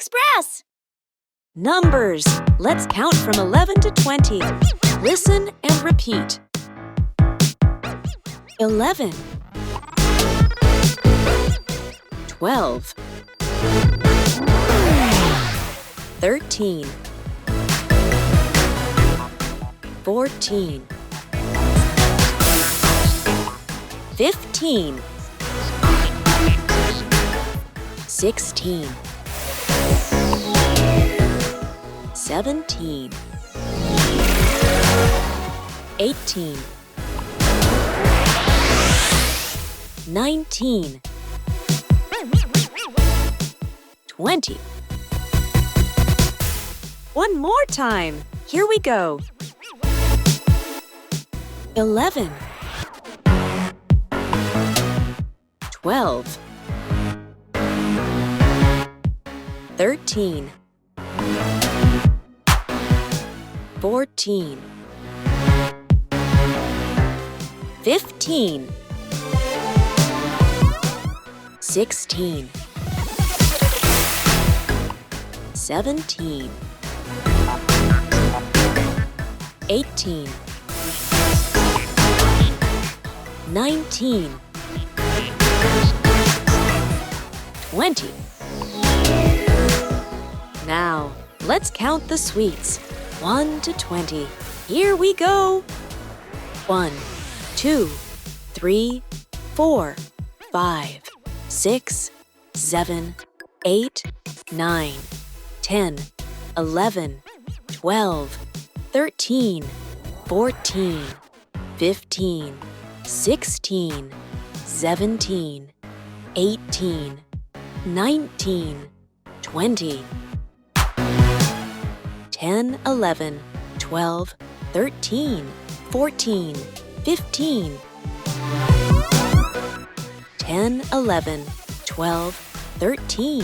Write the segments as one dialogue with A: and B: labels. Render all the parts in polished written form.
A: Express! Numbers. Let's count from 11 to 20. Listen and repeat. 11, 12, 13, 14, 15, 16, 17, 18, 19, 20. One more time. Here we go. 11, 12, 13, 14, 15, 16, 17, 18, 19, 20. Now, let's count the sweets. 1 to 20. Here we go. 1, 2, 3, 4, 5, 6, 7, 8, 9, 10, 11, 12, 13, 14, 15, 16, 17, 18, 19, 20. 10, 11, 12, 13, 14, 15. 10, 11, 12, 13,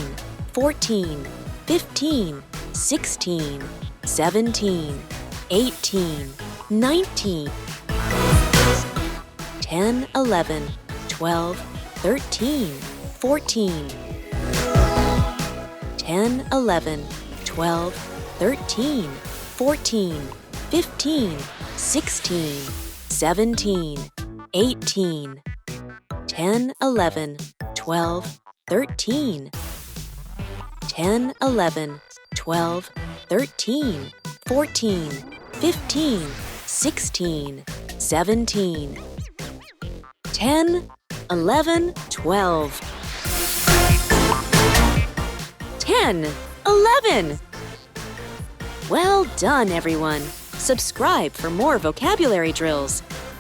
A: 14, 15, 16, 17, 18, 19. 10, 11, 12, 13, 14. 10, 11, 12, 13, 14, 15, 16, 17, 18. 10, 11, 12, 13. 10, 11, 12, 13, 14, 15, 16, 17. 10, 11, 12. 10, 11. Well done, everyone. Subscribe for more vocabulary drills.